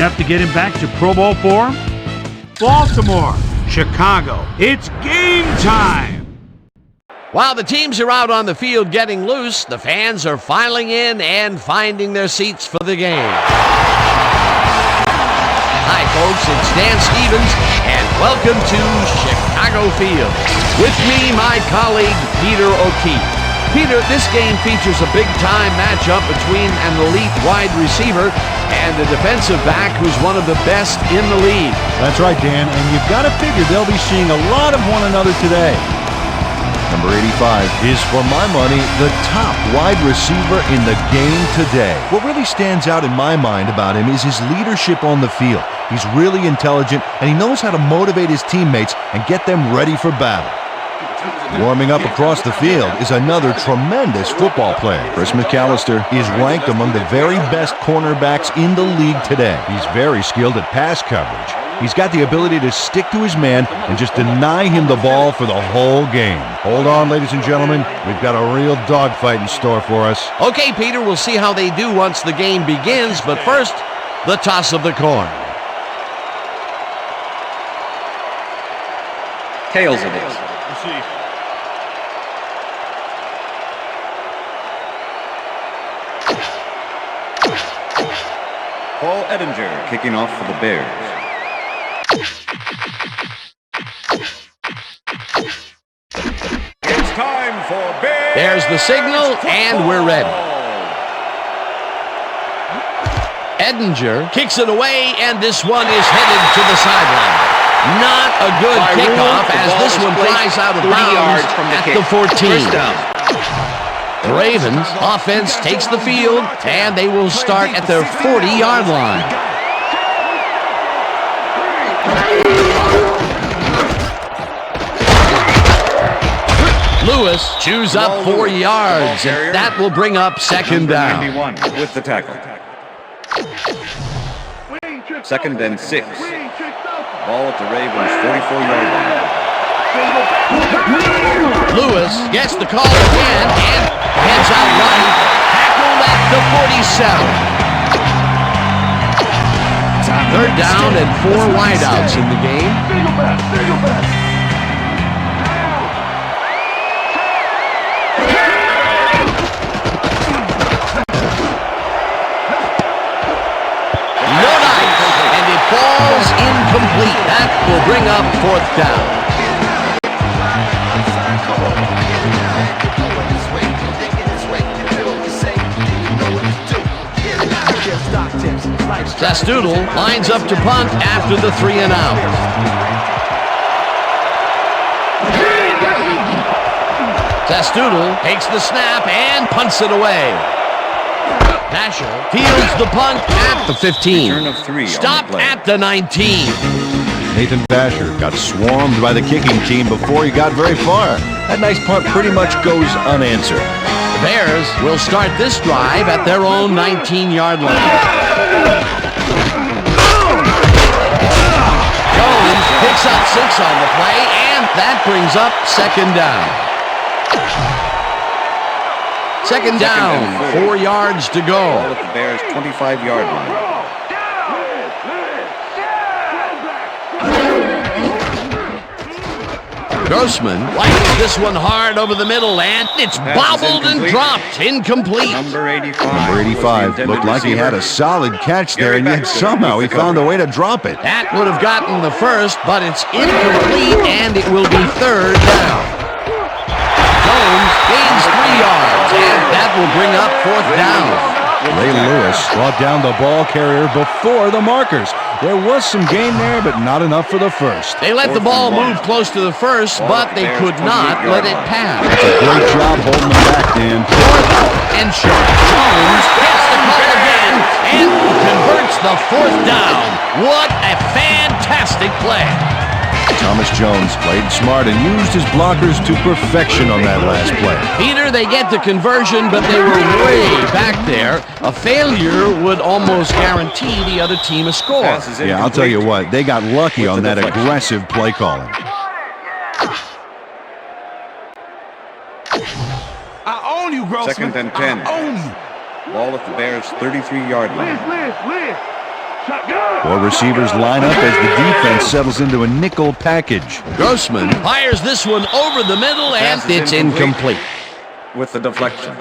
enough to get him back to Pro Bowl form? Baltimore, Chicago, it's game time! While the teams are out on the field getting loose, the fans are filing in and finding their seats for the game. Hi folks, it's Dan Stevens, and welcome to Chicago Field. With me, my colleague, Peter O'Keefe. Peter, this game features a big-time matchup between an elite wide receiver and a defensive back who's one of the best in the league. That's right, Dan, and you've got to figure they'll be seeing a lot of one another today. Number 85 is, for my money, the top wide receiver in the game today. What really stands out in my mind about him is his leadership on the field. He's really intelligent, and he knows how to motivate his teammates and get them ready for battle. Warming up across the field is another tremendous football player. Chris McAllister is ranked among the very best cornerbacks in the league today. He's very skilled at pass coverage. He's got the ability to stick to his man and just deny him the ball for the whole game. Hold on, ladies and gentlemen. We've got a real dogfight in store for us. Okay, Peter, we'll see how they do once the game begins, but first, the toss of the coin. Tails it is. Paul Edinger kicking off for the Bears. It's time for Bears. There's the signal, and we're ready. Edinger kicks it away, and this one is headed to the sideline. Not a good kickoff as this one flies out of bounds at the 14. The Ravens offense takes the field, and they will start at their 40-yard line. Lewis chews up 4 yards, and that will bring up second down. 91 with the tackle. 2nd and 6. Ball at the Ravens' 44-yard line. Lewis gets the call again and heads out right. Tackled at the 47. 3rd down and 4 wideouts in the game. Falls incomplete. That will bring up 4th down. Testoodle lines up to punt after the 3 and out. Testoodle takes the snap and punts it away. Nasher fields the punt at the 15. Stopped at the 19. Nathan Basher got swarmed by the kicking team before he got very far. That nice punt pretty much goes unanswered. The Bears will start this drive at their own 19-yard line. Jones picks up 6 on the play, and that brings up 2nd down. 2nd down, 4 yards to go. Ball at the Bears' 25-yard line. Grossman likes this one hard over the middle, and it's bobbled and dropped. Incomplete. Number 85. Number 85 looked like he had a solid catch there, and yet somehow he found a way to drop it. That would have gotten the first, but it's incomplete, and it will be 3rd down. Jones gains 3 yards, and that will bring up 4th down. Ray Lewis brought down the ball carrier before the markers. There was some gain there, but not enough for the first. They let the ball move close to the first, but they could not let it pass. That's a great job holding them back, Dan. 4th and short. Jones gets the call again and converts the 4th down. What a fantastic play. Thomas Jones played smart and used his blockers to perfection on that last play. Peter, they get the conversion, but they were way back there. A failure would almost guarantee the other team a score. Yeah, I'll tell you what, they got lucky on that aggressive play calling. I own you, Grossman. 2nd and 10. I own you. Ball at the Bears' 33-yard line. Four receivers line up as the defense settles into a nickel package. Grossman fires this one over the middle, and it's incomplete. With the deflection.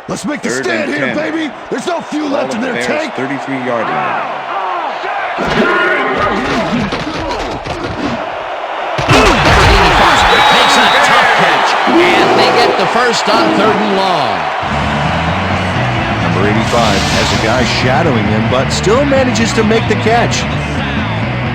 Let's make the stand here, baby. There's no fuel left in their tank. 33-yard line. Takes a tough catch, and they get the first on 3rd and long. Number 85 has a guy shadowing him, but still manages to make the catch.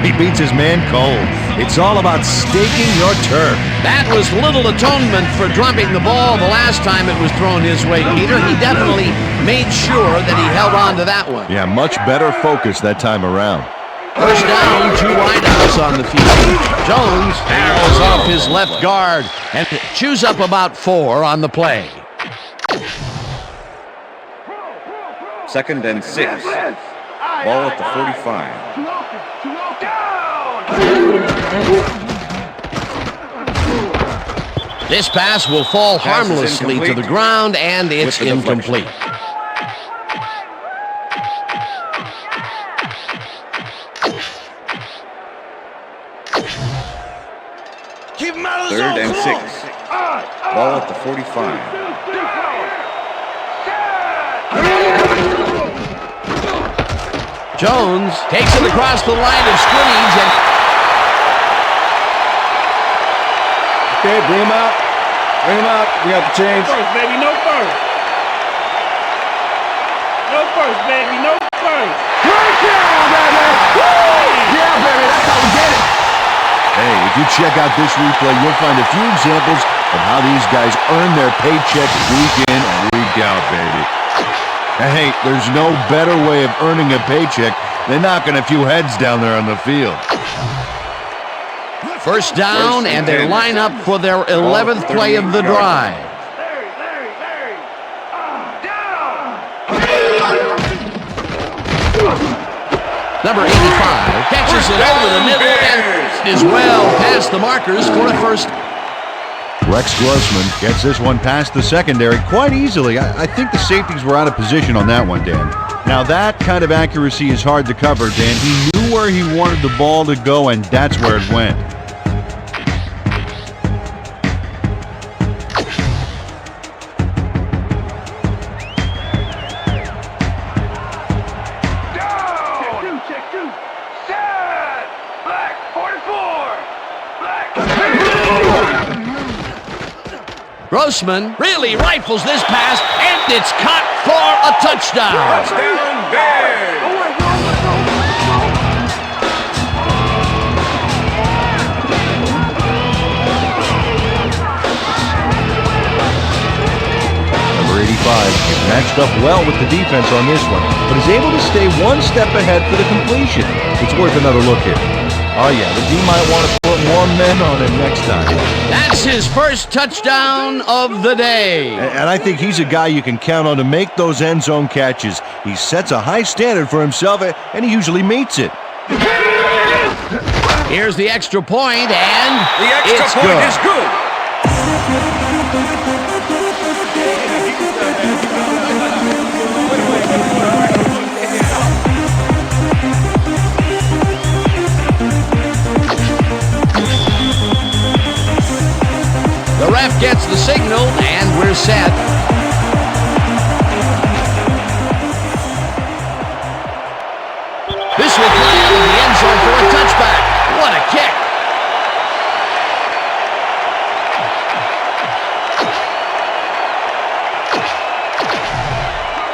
He beats his man cold. It's all about staking your turf. That was little atonement for dropping the ball the last time it was thrown his way, Peter. He definitely made sure that he held on to that one. Yeah, much better focus that time around. First down, 2 wideouts on the field. Jones barrels off his left guard and chews up about 4 on the play. 2nd and 6. Ball at the 45. This pass will fall harmlessly to the ground, and it's incomplete. Keep him out of the 3rd zone. and 6. Ball at the 45. Jones takes it across the line of scrimmage and... Okay, bring him out. Bring him out. We got the change. First, baby, no first. No first, baby, no first. Touchdown, baby! Woo! Yeah, baby, that's how we get it. Hey, if you check out this replay, you'll find a few examples of how these guys earn their paycheck week in and week out, baby. And hey, there's no better way of earning a paycheck than knocking a few heads down there on the field. First down, and they line up for their 11th play of the drive. Number 85 catches it over the middle and is well past the markers for a first. Rex Grossman gets this one past the secondary quite easily. I think the safeties were out of position on that one, Dan. Now that kind of accuracy is hard to cover, Dan. He knew where he wanted the ball to go, and that's where it went. Grossman really rifles this pass, and it's caught for a touchdown. Touchdown, Bears! Number 85 matched up well with the defense on this one, but is able to stay one step ahead for the completion. It's worth another look here. Oh yeah, the D might want to put more men on him next time. That's his first touchdown of the day. And I think he's a guy you can count on to make those end zone catches. He sets a high standard for himself, and he usually meets it. Here's the extra point, and The extra it's point good. is good. The ref gets the signal, and we're set. This will fly out of the end zone for a touchback. What a kick.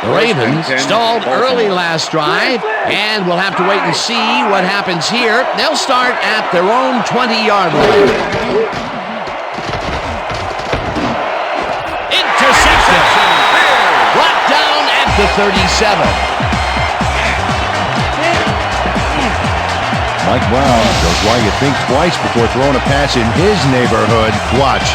The Ravens stalled early last drive, and we'll have to wait and see what happens here. They'll start at their own 20-yard line. Brought down at the 37. Mike Brown shows why you think twice before throwing a pass in his neighborhood. Watch.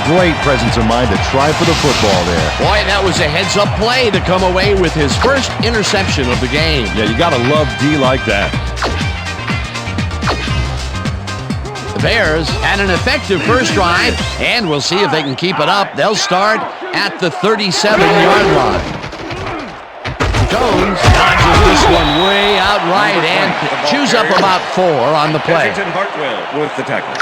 Great presence of mind to try for the football there. Boy, that was a heads-up play to come away with his first interception of the game. Yeah, you gotta love D like that. The Bears had an effective first drive, and we'll see if they can keep it up. They'll start at the 37-yard line. Jones dodges this one way out right and chews up about 4 on the play. Hartwell with the tackle.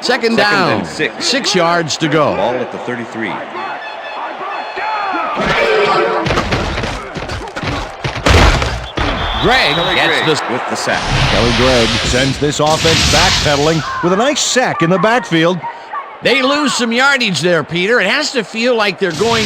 Second down, 6 yards to go. Ball at the 33. Gregg gets this with the sack. Kelly Gregg sends this offense backpedaling with a nice sack in the backfield. They lose some yardage there, Peter. It has to feel like they're going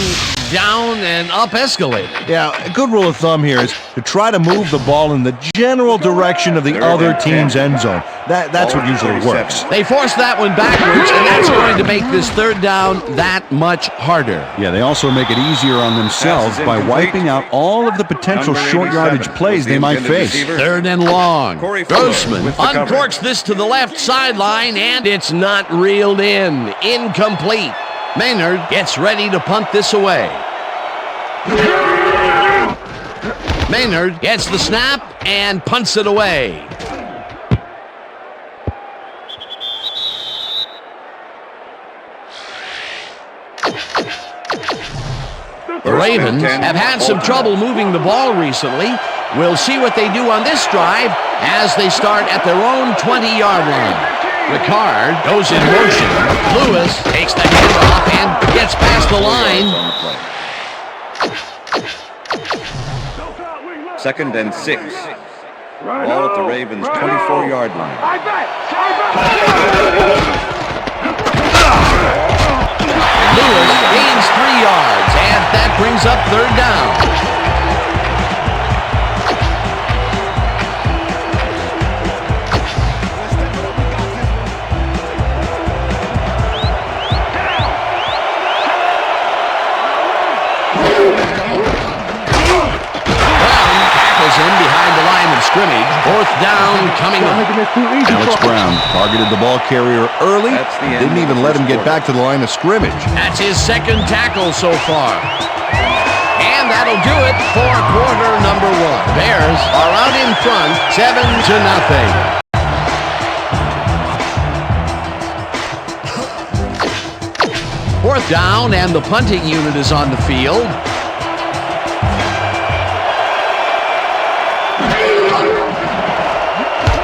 down and up escalator. Yeah, a good rule of thumb here is to try to move the ball in the general direction of the other team's end zone. That's what usually works. They forced that one backwards, and that's going to make this third down that much harder. Yeah, they also make it easier on themselves by wiping out all of the potential short yardage plays they might face. Third and long. Grossman uncorks this to the left sideline, and it's not reeled in. Incomplete. Maynard gets ready to punt this away. Maynard gets the snap and punts it away. The Ravens have had some trouble moving the ball recently. We'll see what they do on this drive as they start at their own 20-yard line. Ricard goes in motion. Lewis takes the handoff and gets past the line. Second and 6. Ball at the Ravens' 24-yard line. Lewis gains 3 yards, and that brings up third down. In behind the line of scrimmage. Fourth down coming up. Alex Brown targeted the ball carrier early. Didn't even let him get back to the line of scrimmage. That's his second tackle so far. And that'll do it for quarter number 1. Bears are out in front, 7-0. Fourth down, and the punting unit is on the field.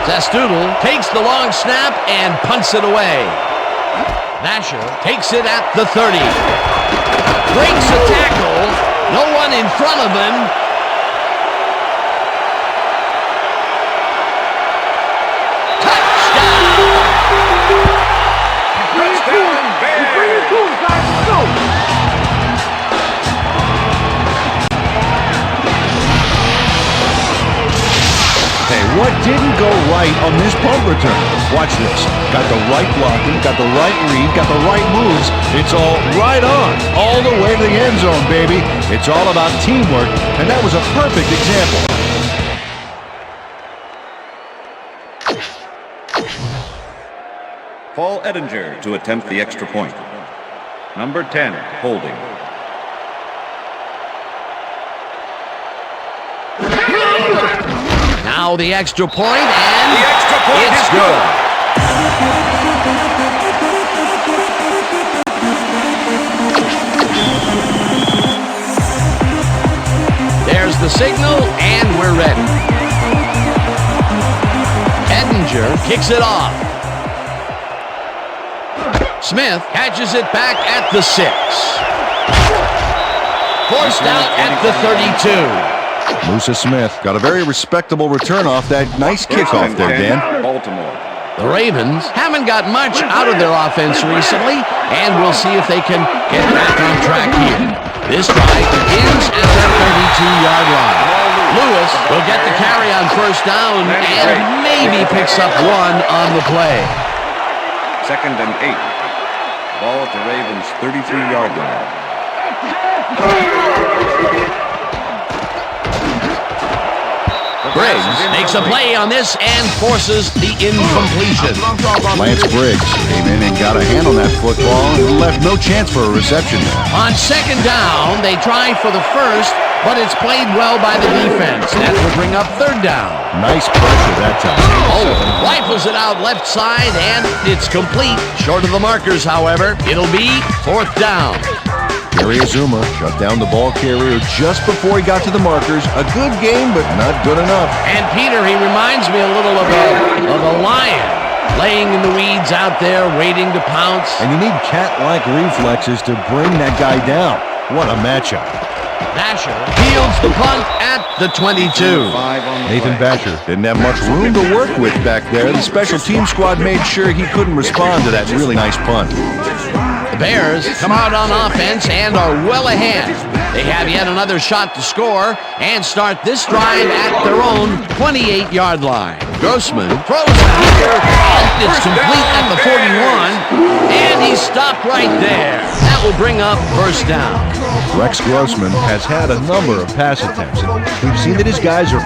Zastoodle takes the long snap and punts it away. Nasher takes it at the 30. Breaks a tackle. No one in front of him. What didn't go right on this punt return? Watch this. Got the right blocking, got the right read, got the right moves. It's all right on, all the way to the end zone, baby. It's all about teamwork, and that was a perfect example. Paul Edinger to attempt the extra point. Number 10, holding. Now the extra point, and it's good. There's the signal, and we're ready. Edinger kicks it off. Smith catches it back at the 6. Forced out at the 32. Musa Smith got a very respectable return off that nice kickoff there, Dan. Baltimore. The Ravens haven't got much out of their offense recently, and we'll see if they can get back on track here. This drive begins at their 32-yard line. Lewis will get the carry on first down and maybe picks up 1 on the play. Second and 8. Ball at the Ravens' 33-yard line. Briggs makes a play on this and forces the incompletion. Lance Briggs came in and got a hand on that football and left no chance for a reception there. On second down, they try for the first, but it's played well by the defense. That will bring up third down. Nice pressure that time. Oh, rifles it out left side, and it's complete. Short of the markers, however. It'll be fourth down. Gary Azuma shut down the ball carrier just before he got to the markers. A good game, but not good enough. And Peter, he reminds me a little of a lion, laying in the weeds out there, waiting to pounce. And you need cat-like reflexes to bring that guy down. What a matchup. Basher fields the punt at the 22. Nathan Basher didn't have much room to work with back there. The special team squad made sure he couldn't respond to that really nice punt. The Bears come out on offense and are well ahead. They have yet another shot to score and start this drive at their own 28-yard line. Grossman throws here, and it's complete at the 41, and he's stopped right there. That will bring up first down. Rex Grossman has had a number of pass attempts, and we've seen that his guys are...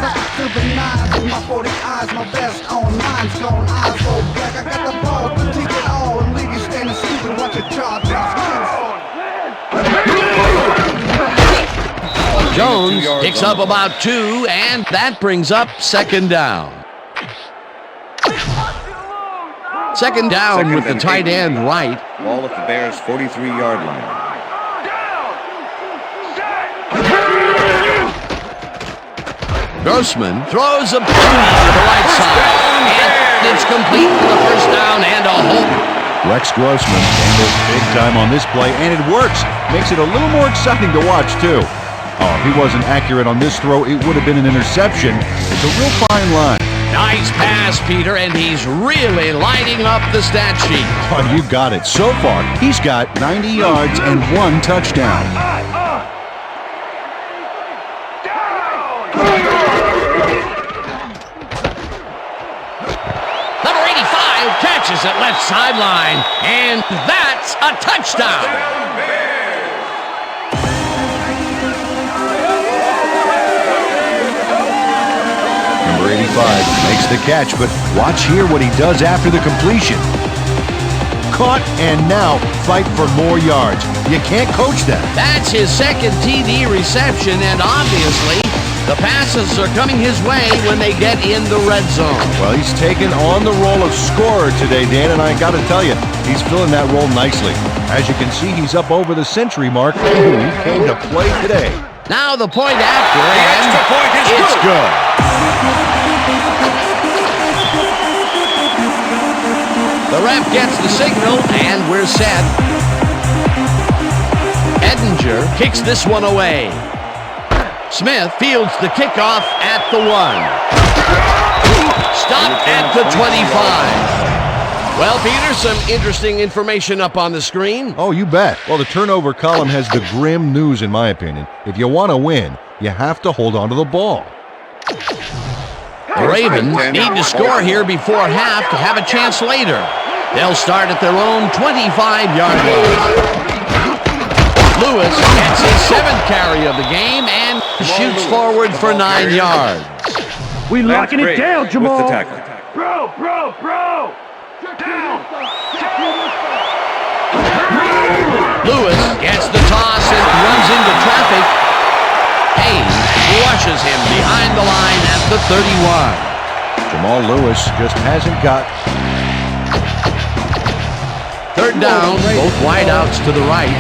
Jones picks up about 2, and that brings up second down. Second down with the tight end right. Ball at the Bears' 43-yard line. Grossman throws a ball to the right side, and it's complete for the first down and a hole. Rex Grossman handles big time on this play, and it works. Makes it a little more exciting to watch, too. Oh, if he wasn't accurate on this throw, it would have been an interception. It's a real fine line. Nice pass, Peter, and he's really lighting up the stat sheet. Oh, you got it. So far, he's got 90 yards and 1 touchdown. Number 85 catches at left sideline, and that's a touchdown. Number 85 makes the catch, but watch here what he does after the completion. Caught and now fight for more yards. You can't coach that. That's his second TD reception, and obviously the passes are coming his way when they get in the red zone. Well, he's taken on the role of scorer today, Dan, and I got to tell you, he's filling that role nicely. As you can see, he's up over the century mark. He came to play today. Now the point after, and it's good. The ref gets the signal, and we're set. Edinger kicks this one away. Smith fields the kickoff at the 1. Stopped at the 25. Well, Peter, some interesting information up on the screen. Oh, you bet. Well, the turnover column has the grim news, in my opinion. If you want to win, you have to hold on to the ball. The Ravens need to score here before half to have a chance later. They'll start at their own 25-yard line. Lewis gets his 7th carry of the game and shoots forward for 9 yards. We locking it down, Jamal. With the tackle. Bro. Down. Lewis gets the toss and runs into traffic. Haynes rushes him behind the line at the 31. Jamal Lewis just hasn't got... Third down, both wideouts to the right.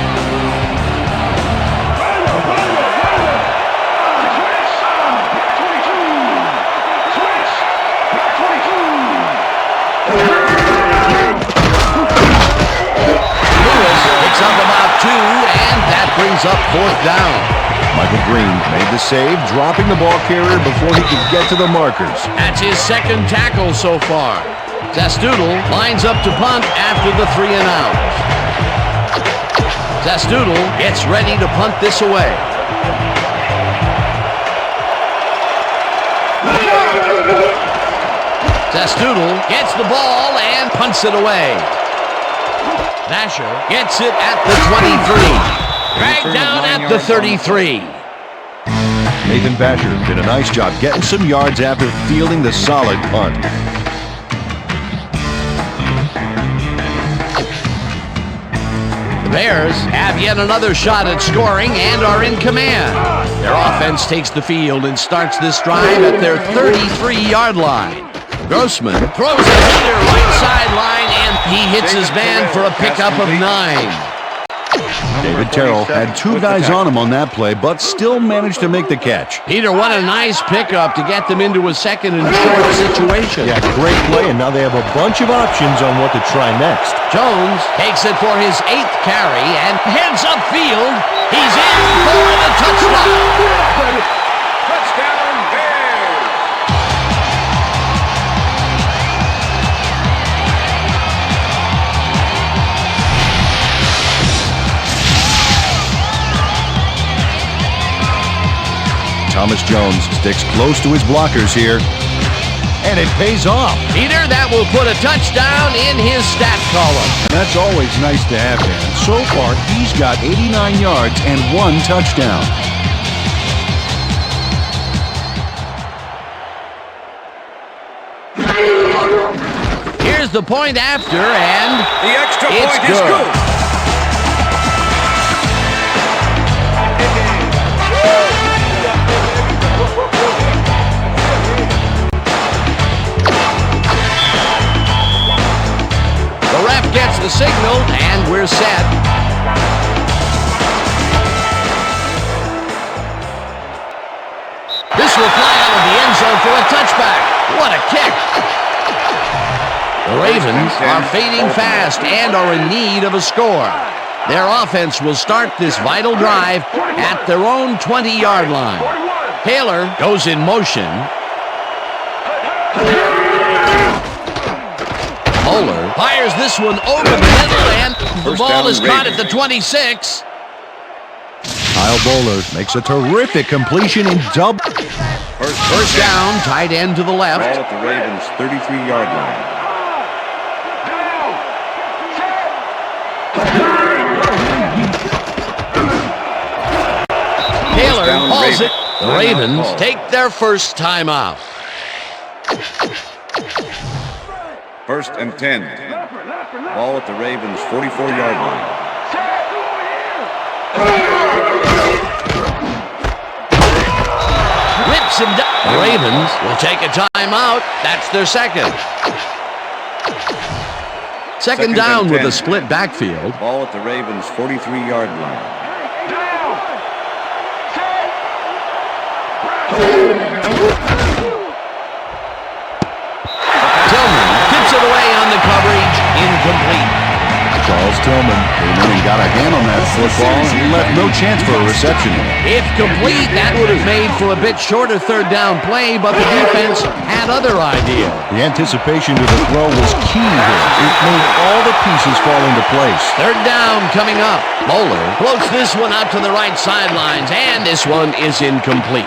Up about 2, and that brings up fourth down. Michael Green made the save, dropping the ball carrier before he could get to the markers. That's his second tackle so far. Zastoodle lines up to punt after the 3 and out. Zastoodle gets ready to punt this away. Zastoodle gets the ball and punts it away. Basher gets it at the 23. Dragged down at the 33. Nathan Basher did a nice job getting some yards after fielding the solid punt. The Bears have yet another shot at scoring and are in command. Their offense takes the field and starts this drive at their 33-yard line. Grossman throws a heater right sideline, and he hits his man for a pickup of 9. David Terrell had 2 guys on him on that play, but still managed to make the catch. Peter, what a nice pickup to get them into a second and short situation. Yeah, great play, and now they have a bunch of options on what to try next. Jones takes it for his 8th carry and heads upfield. He's in for the touchdown. Touchdown, Bears! Thomas Jones sticks close to his blockers here, and it pays off. Peter, that will put a touchdown in his stat column. And that's always nice to have, Dan. So far, he's got 89 yards and 1 touchdown. Here's the point after, and The extra it's point is good. The ref gets the signal, and we're set. This will fly out of the end zone for a touchback. What a kick! The Ravens are fading fast and are in need of a score. Their offense will start this vital drive at their own 20-yard line. Taylor goes in motion. Bowler fires this one over the middle, and the ball is caught at the 26. Kyle Bowler makes a terrific completion in double. First down, tight end to the Ball left. at the Ravens' 33-yard line. Taylor down, calls it. Ravens. The Timeout Ravens call. take their first timeout. 1st and 10. Ball at the Ravens' 44-yard line. Whips him down. The Ravens will take a timeout. That's their second. Second down and with 10. a split backfield. Ball at the Ravens' 43-yard line. Tillman tips it away on the coverage. Incomplete. Charles Tillman came in and got a hand on that football. He left no chance for a reception. If complete, that would have made for a bit shorter third down play, but the defense had other ideas. The anticipation to the throw was key here. It made all the pieces fall into place. Third down coming up. Bowler floats this one out to the right sidelines, and this one is incomplete.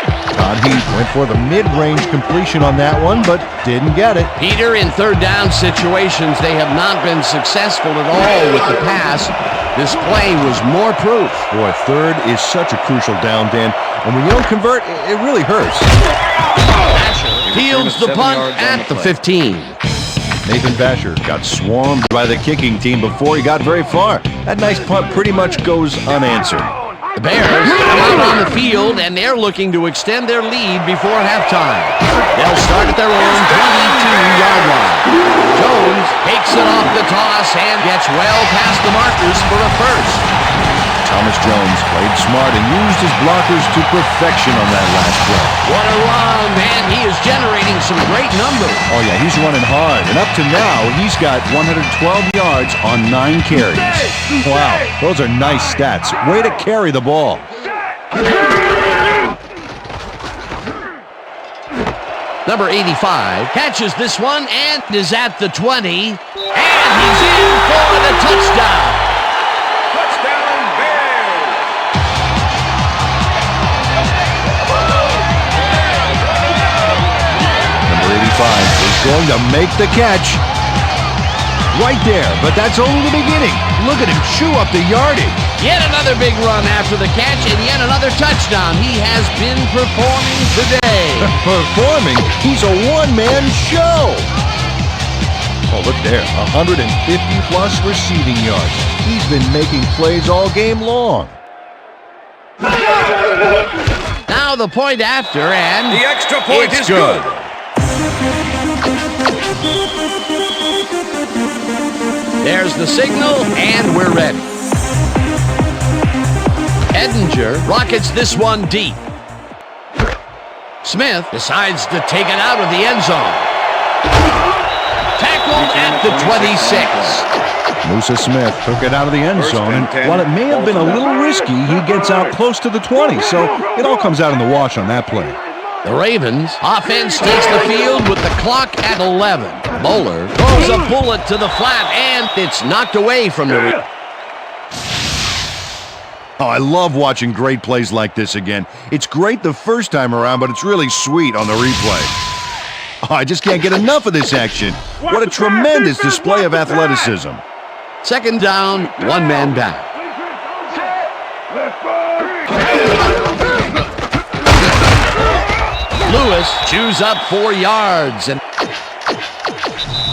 Todd Heath went for the mid-range completion on that one, but didn't get it. Peter, in third down situations, they have not been successful at all with the pass. This play was more proof. Boy, third is such a crucial down, Dan. And when you don't convert, it really hurts. Basher fields the punt at the 15. Nathan Basher got swarmed by the kicking team before he got very far. That nice punt pretty much goes unanswered. The Bears come out on the field, and they're looking to extend their lead before halftime. They'll start at their own 22-yard line. Jones takes it off the toss and gets well past the markers for a first. Thomas Jones played smart and used his blockers to perfection on that last play. What a run, man. He is generating some great numbers. Oh, yeah, he's running hard. And up to now, he's got 112 yards on 9 carries. Wow, those are nice stats. Way to carry the ball. Number 85 catches this one and is at the 20. And he's in for the touchdown. Touchdown, Bears! Number 85 is going to make the catch. Right there, but that's only the beginning. Look at him chew up the yardage. Yet another big run after the catch, and yet another touchdown. He has been performing today. Performing? He's a one-man show. Oh, look there, 150-plus receiving yards. He's been making plays all game long. Now the point after, and The extra point is good. There's the signal, and we're ready. Edinger rockets this one deep. Smith decides to take it out of the end zone. Tackled at the 26. Musa Smith took it out of the end zone, and while it may have been a little risky, he gets out close to the 20, so it all comes out in the wash on that play. The Ravens offense takes the field with the clock at 11. Bowler throws a bullet to the flat, and it's knocked away from the... Oh, I love watching great plays like this again. It's great the first time around, but it's really sweet on the replay. Oh, I just can't get enough of this action. What a tremendous display of athleticism. Second down, one man back. Lewis chews up 4 yards, and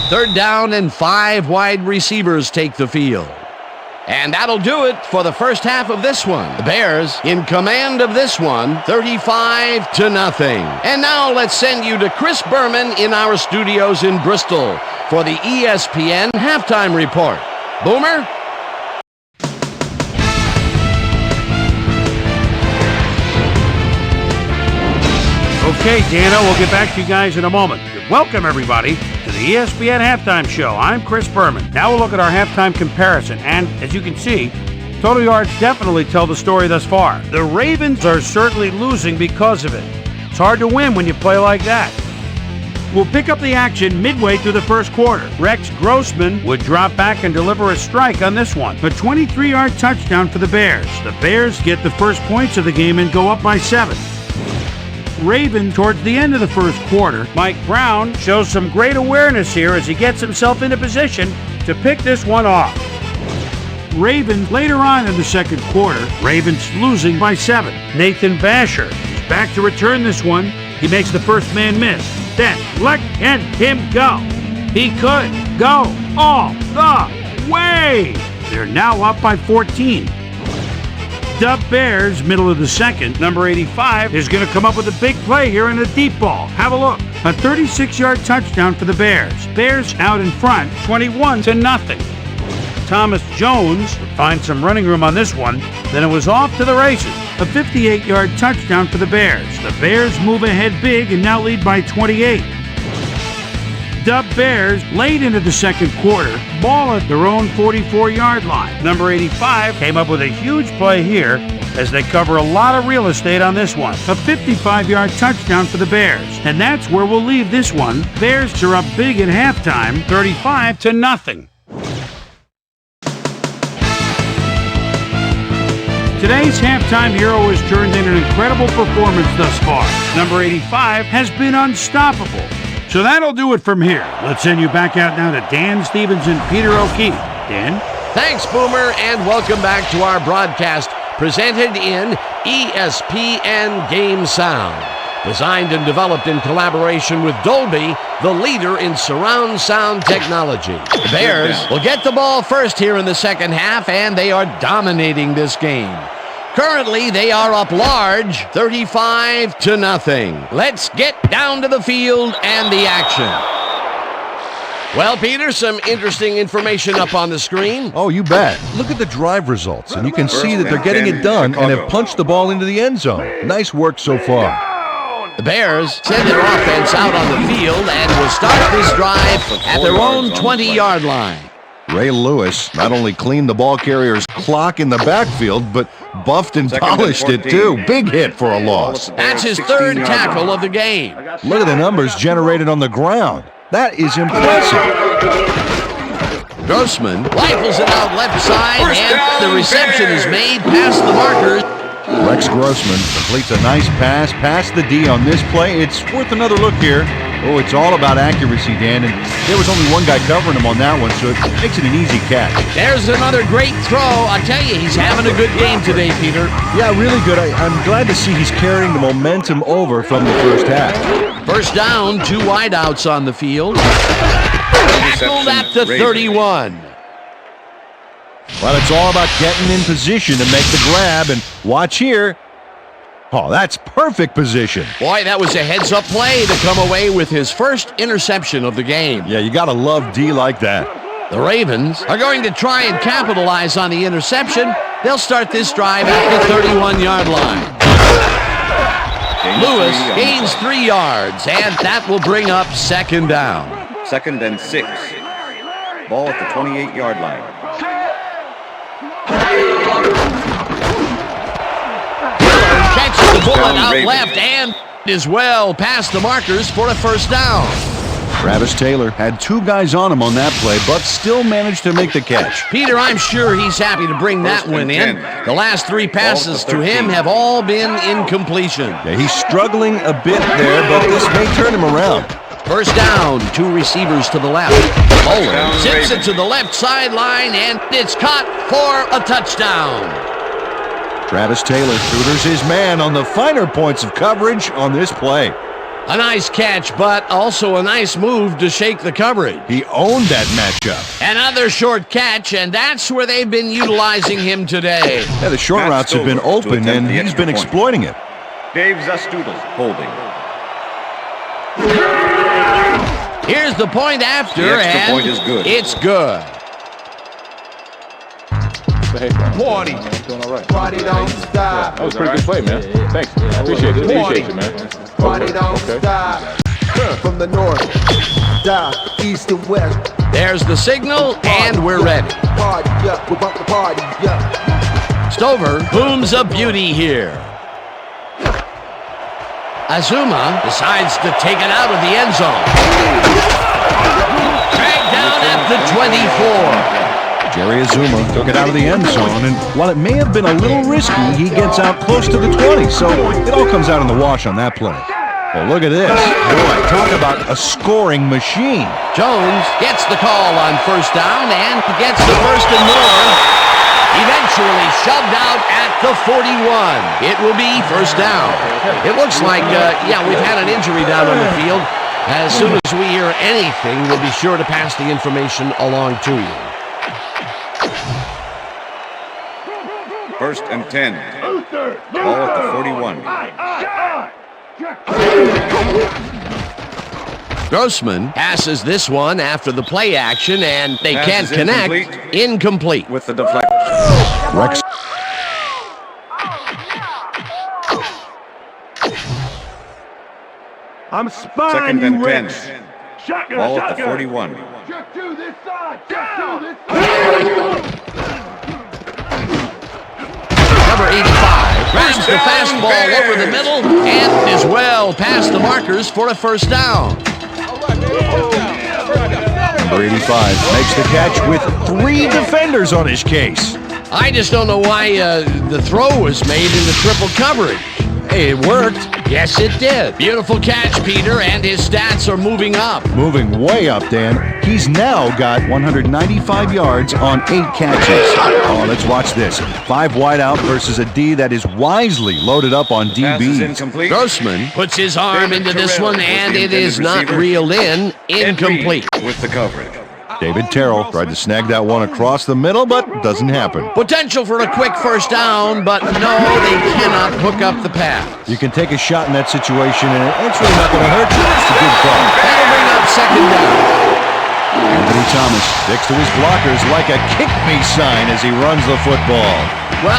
third down and 5 wide receivers take the field. And that'll do it for the first half of this one. The Bears in command of this one, 35-0. And now let's send you to Chris Berman in our studios in Bristol for the ESPN Halftime Report. Boomer? Okay, Dano, we'll get back to you guys in a moment. Welcome, everybody, to the ESPN Halftime Show. I'm Chris Berman. Now we'll look at our halftime comparison, and as you can see, total yards definitely tell the story thus far. The Ravens are certainly losing because of it. It's hard to win when you play like that. We'll pick up the action midway through the first quarter. Rex Grossman would drop back and deliver a strike on this one. A 23-yard touchdown for the Bears. The Bears get the first points of the game and go up by 7. Ravens towards the end of the first quarter. Mike Brown shows some great awareness here as he gets himself into position to pick this one off. Ravens later on in the second quarter. Ravens losing by 7. Nathan Basher is back to return this one. He makes the first man miss. Then let him go. He could go all the way. They're now up by 14. The Bears, middle of the second, number 85, is going to come up with a big play here in a deep ball. Have a look. A 36-yard touchdown for the Bears. Bears out in front, 21-0. Thomas Jones would find some running room on this one. Then it was off to the races. A 58-yard touchdown for the Bears. The Bears move ahead big and now lead by 28. The Bears, late into the second quarter, ball at their own 44-yard line. Number 85 came up with a huge play here as they cover a lot of real estate on this one. A 55-yard touchdown for the Bears. And that's where we'll leave this one. Bears are up big at halftime, 35-0. Today's halftime hero has turned in an incredible performance thus far. Number 85 has been unstoppable. So that'll do it from here. Let's send you back out now to Dan Stevens and Peter O'Keefe. Dan? Thanks, Boomer, and welcome back to our broadcast presented in ESPN Game Sound. Designed and developed in collaboration with Dolby, the leader in surround sound technology. The Bears will get the ball first here in the second half, and they are dominating this game. Currently, they are up large, 35-0. Let's get down to the field and the action. Well, Peter, some interesting information up on the screen. Oh, you bet. Look at the drive results, and you can see that they're getting it done and have punched the ball into the end zone. Nice work so far. The Bears send their offense out on the field and will start this drive at their own 20-yard line. Ray Lewis not only cleaned the ball carrier's clock in the backfield, but buffed and polished it too. Big hit for a loss. That's his third tackle of the game. Look at the numbers generated on the ground. That is impressive. Grossman rifles it out left side, and the reception is made past the markers. Rex Grossman completes a nice pass past the D on this play. It's worth another look here. Oh, it's all about accuracy, Dan, and there was only one guy covering him on that one, so it makes it an easy catch. There's another great throw. I tell you, he's having a good game today, Peter. Yeah, really good. I'm glad to see he's carrying the momentum over from the first half. First down, 2 wideouts on the field. Tackled at the 31. Well, it's all about getting in position to make the grab, and watch here. Oh, that's perfect position. Boy, that was a heads-up play to come away with his first interception of the game. Yeah, you got to love D like that. The Ravens are going to try and capitalize on the interception. They'll start this drive at the 31-yard line. Lewis gains 3 yards, and that will bring up second down. 2nd and 6. Ball at the 28-yard line. Catches the bullet out left and is well past the markers for a first down. Travis Taylor had 2 guys on him on that play, but still managed to make the catch. Peter, I'm sure he's happy to bring that one in. The last 3 passes to him have all been incompletion. Yeah, he's struggling a bit there, but this may turn him around. First down, 2 receivers to the left. Bowler zips it to the left sideline, and it's caught for a touchdown. Travis Taylor tutors his man on the finer points of coverage on this play. A nice catch, but also a nice move to shake the coverage. He owned that matchup. Another short catch, and that's where they've been utilizing him today. Yeah, the short routes have been open, and he's been exploiting it. Dave Zastoodle holding. Here's the point after, The extra and point is good. It's good. Party. Doing all right. Party don't stop. That was a pretty good play, man. Thanks. Appreciate it. Appreciate you, man. Party don't stop. From the north, south, east, and west. There's the signal, and we're ready. Party up. We're about to party up. Stover booms a beauty here. Azuma decides to take it out of the end zone. Dragged down at the 24. Jerry Azuma took it out of the end zone, and while it may have been a little risky, he gets out close to the 20, so it all comes out in the wash on that play. Well, look at this. Boy, talk about a scoring machine. Jones gets the call on first down and gets the first and more. Eventually shoved out at the 41. It will be first down. It looks like, we've had an injury down on the field. As soon as we hear anything, we'll be sure to pass the information along to you. 1st and 10. Ball at the 41. Grossman passes this one after the play action, and they can't connect. Incomplete. With the deflection. Rex. I'm spying 2nd and you, 10. Rex. Shotgun, Ball at the shotgun. 41. Check to this side. Check to this side. Number 85 grabs the fastball over the middle and is well past the markers for a first down. Number 85 makes the catch with 3 defenders on his case. I just don't know why the throw was made in the triple coverage. Hey, it worked. Yes, it did. Beautiful catch, Peter, and his stats are moving up. Moving way up, Dan. He's now got 195 yards on 8 catches. Oh, let's watch this. 5 wide out versus a D that is wisely loaded up on Pass is DBs. incomplete. Grossman puts his arm David into this Terrell one, was and the it is intended not receiver. reeled in. Incomplete. With the coverage. David Terrell tried to snag that one across the middle, but doesn't happen. Potential for a quick first down, but no, they cannot hook up the pass. You can take a shot in that situation, and it's really not going to hurt you. It's a good call. That'll bring up second down. Anthony Thomas sticks to his blockers like a kick-me sign as he runs the football. Well,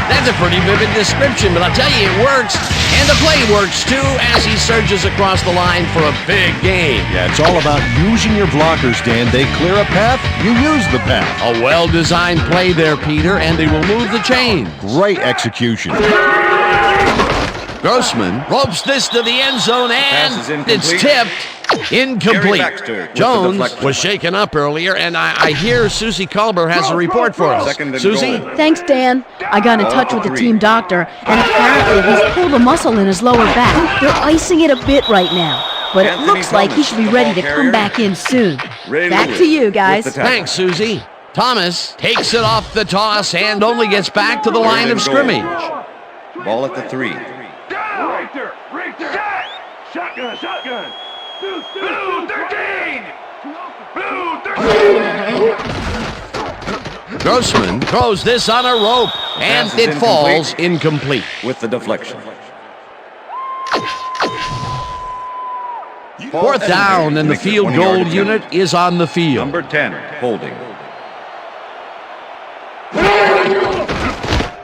that's a pretty vivid description, but I'll tell you, it works, and the play works, too, as he surges across the line for a big gain. Yeah, it's all about using your blockers, Dan. They clear a path, you use the path. A well-designed play there, Peter, and they will move the chain. Great execution. Grossman ropes this to the end zone, and it's tipped. Incomplete. Jones was shaken up earlier, and I hear Susie Culber has a report for us. Susie? Thanks, Dan. I got in touch with the team doctor, and apparently he's pulled a muscle in his lower back. They're icing it a bit right now, but it looks like he should be ready to come back in soon. Back to you, guys. Thanks, Susie. Thomas takes it off the toss and only gets back to the line of scrimmage. Ball at the 3. Richter! Shotgun! Blue 13! Blue 13! Grossman throws this on a rope, and it falls incomplete. With the deflection. Fourth down, and the field goal unit is on the field. Number 10, holding.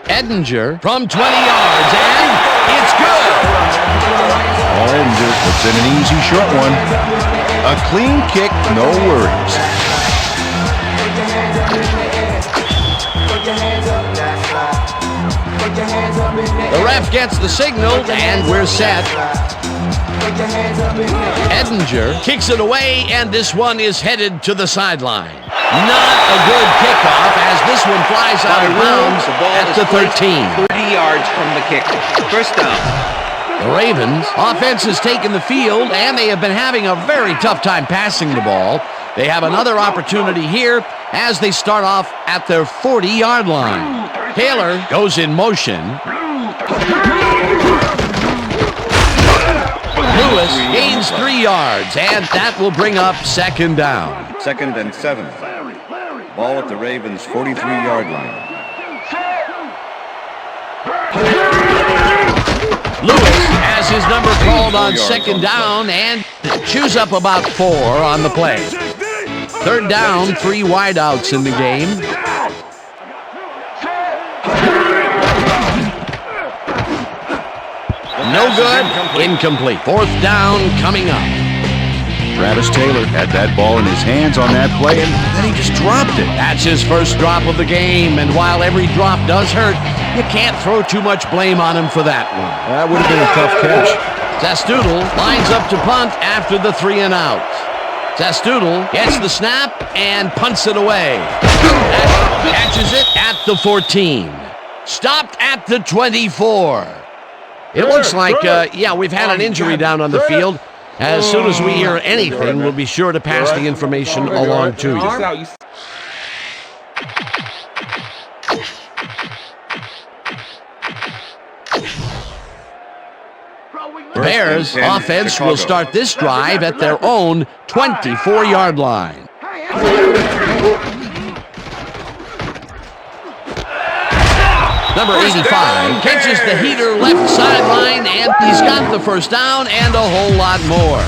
Edinger from 20 yards, and it's good. Edinger puts in an easy short one. A clean kick, no worries. The ref gets the signal, and we're set. Edinger kicks it away, and this one is headed to the sideline. Not a good kickoff, as this one flies out of bounds at the 13. 30 yards from the kick. First down. The Ravens offense has taken the field, and they have been having a very tough time passing the ball. They have another opportunity here as they start off at their 40-yard line. Taylor goes in motion. Lewis gains 3 yards, and that will bring up second down. 2nd and 7. Ball at the Ravens' 43-yard line. Lewis has his number called on second down and chews up about 4 on the play. Third down, 3 wideouts in the game. No good, incomplete. Fourth down coming up. Travis Taylor had that ball in his hands on that play, and then he just dropped it. That's his first drop of the game, and while every drop does hurt, you can't throw too much blame on him for that one. That would have been a tough catch. Zastoodle lines up to punt after the 3 and out. Zastoodle gets the snap and punts it away. Catches it at the 14. Stopped at the 24. It looks like, we've had an injury down on the field. As soon as we hear anything, we'll be sure to pass the information along to you. Bears offense will start this drive at their own 24-yard line. Number 85 catches the heater left sideline, and he's got the first down and a whole lot more.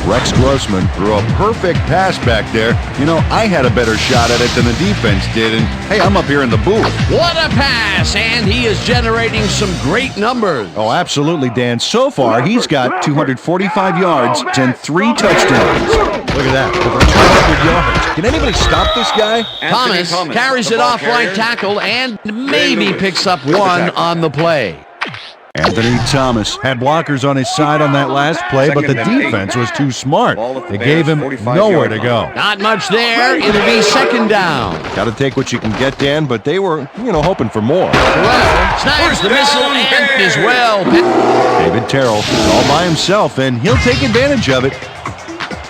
Rex Grossman threw a perfect pass back there. You know, I had a better shot at it than the defense did, and hey, I'm up here in the booth. What a pass, and he is generating some great numbers. Oh, absolutely, Dan. So far, he's got 245 yards and 3 touchdowns. Look at that, over 200 yards. Can anybody stop this guy? Thomas carries it off right tackle and maybe picks up 1 on the play. Anthony Thomas had blockers on his side on that last play, but the defense was too smart. They gave him nowhere to go. Not much there. It'll be second down. Got to take what you can get, Dan, but they were, hoping for more. Well, snipes the missile and as well. David Terrell is all by himself, and he'll take advantage of it.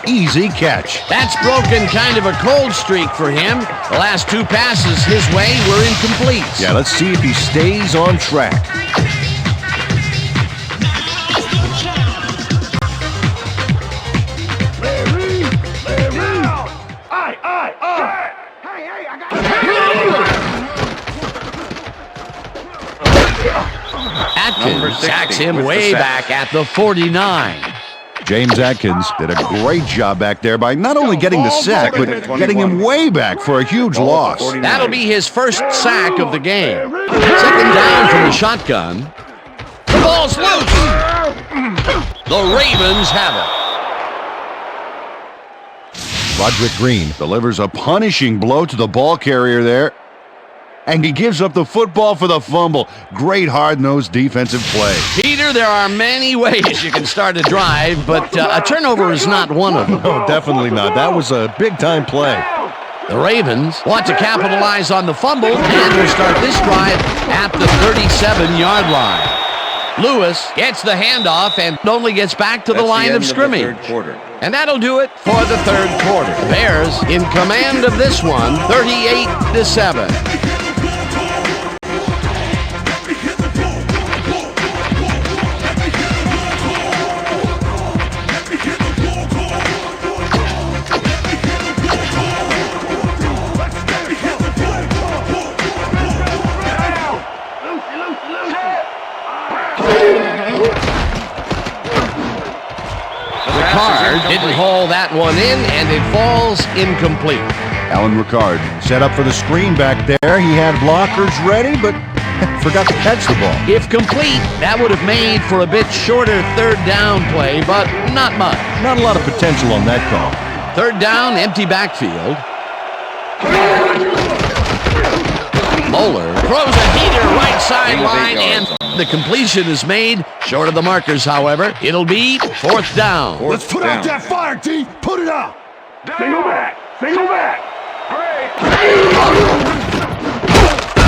Easy catch. That's broken kind of a cold streak for him. The last 2 passes his way were incomplete. Yeah, let's see if he stays on track. Atkins sacks him way back at the 49. James Atkins did a great job back there by not only getting the sack, but getting him way back for a huge loss. That'll be his first sack of the game. Second down from the shotgun. The ball's loose. The Ravens have it. Roderick Green delivers a punishing blow to the ball carrier there, and he gives up the football for the fumble. Great hard-nosed defensive play. Peter Leader, there are many ways you can start a drive, but a turnover is not one of them. No, definitely not. That was a big-time play. The Ravens want to capitalize on the fumble and will start this drive at the 37-yard line. Lewis gets the handoff and only gets back to the line of scrimmage. And that'll do it for the third quarter. Bears in command of this one, 38-7. Ricard didn't haul that one in, and it falls incomplete. Alan Ricard set up for the screen back there. He had blockers ready, but forgot to catch the ball. If complete, that would have made for a bit shorter third down play, but not much. Not a lot of potential on that call. Third down, empty backfield. Moeller throws a heater right sideline, and the completion is made. Short of the markers, however. It'll be fourth down. Let's put out that fire, T. Put it out. Single back. Single back.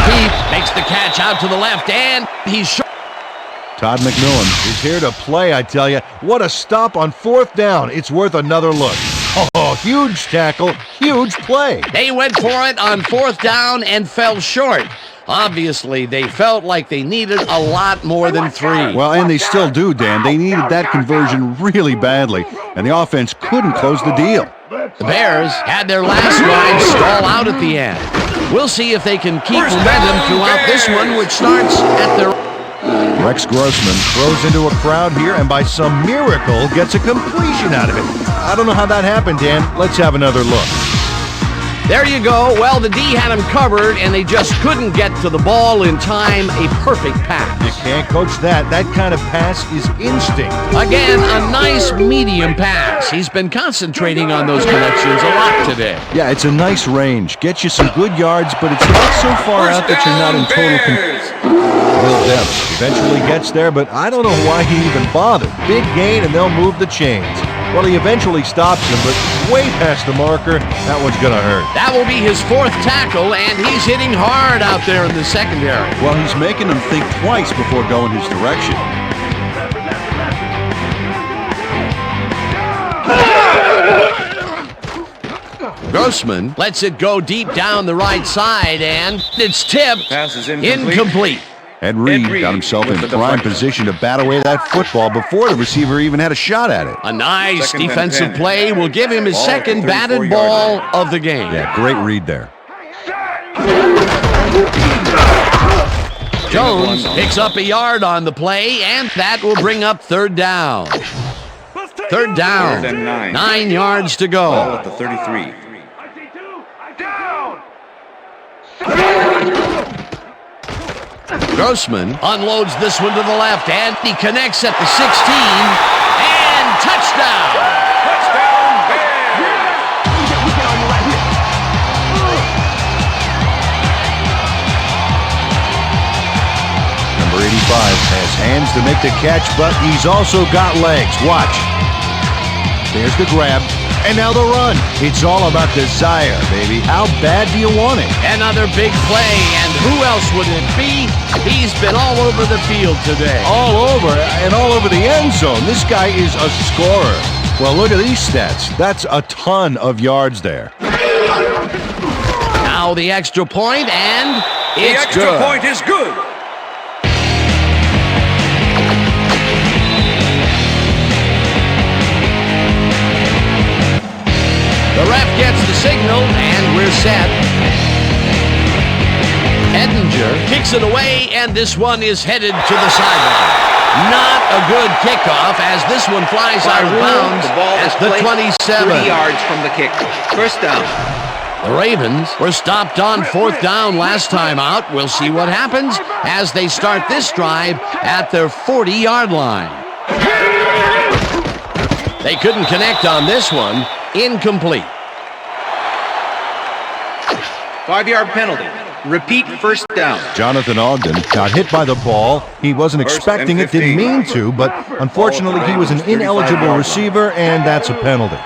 Heath makes the catch out to the left, and he's short. Todd McMillan is here to play, I tell you. What a stop on fourth down. It's worth another look. Oh, huge tackle, huge play. They went for it on fourth down and fell short. Obviously, they felt like they needed a lot more than 3. Well, and they still do, Dan. They needed that conversion really badly, and the offense couldn't close the deal. The Bears had their last drive stall out at the end. We'll see if they can keep momentum throughout this one, which starts at their... Rex Grossman throws into a crowd here and by some miracle gets a completion out of it. I don't know how that happened, Dan. Let's have another look. There you go. Well, the D had him covered, and they just couldn't get to the ball in time. A perfect pass. You can't coach that. That kind of pass is instinct. Again, a nice medium pass. He's been concentrating on those connections a lot today. Yeah, it's a nice range. Gets you some good yards, but it's not so far out that you're not in total Will Debs eventually gets there, but I don't know why he even bothered. Big gain, and they'll move the chains. Well, he eventually stops him, but way past the marker, that one's going to hurt. That will be his fourth tackle, and he's hitting hard out there in the secondary. Well, he's making them think twice before going his direction. Grossman lets it go deep down the right side, and it's tipped. Pass is incomplete. Ed Reed got himself in prime position to bat away that football before the receiver even had a shot at it. A nice defensive play will give him his second batted ball of the game. Yeah, great read there. Jones picks up a yard on the play, and that will bring up third down. Third down, 9 yards to go. Ball at the 33. Grossman unloads this one to the left, and he connects at the 16, and touchdown! Touchdown, Bears! Number 85 has hands to make the catch, but he's also got legs. Watch. There's the grab, and now the run. It's all about desire, baby. How bad do you want it? Another big play, and who else would it be? He's been all over the field today. All over, and all over the end zone. This guy is a scorer. Well, look at these stats. That's a ton of yards there. Now the extra point, and it's The extra point is good. The ref gets the signal, and we're set. Edinger kicks it away, and this one is headed to the sideline. Not a good kickoff as this one flies out of bounds at the 27. 3 yards from the kick. First down. The Ravens were stopped on fourth down last time out. We'll see what happens as they start this drive at their 40-yard line. They couldn't connect on this one. Incomplete. 5-yard penalty. Repeat first down. Jonathan Ogden got hit by the ball. He wasn't expecting it, didn't mean to, but unfortunately he was an ineligible receiver, and that's a penalty.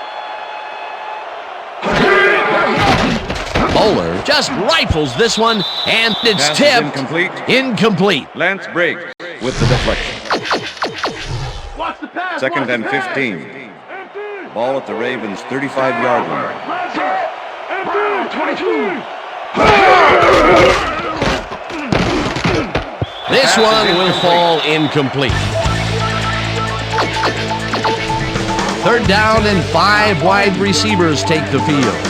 Bowler just rifles this one, and it's Pass is tipped. incomplete. Lance Briggs with the deflection. Second and 15. Ball at the Ravens' 35-yard line. This one will fall incomplete. Third down and 5 wide receivers take the field.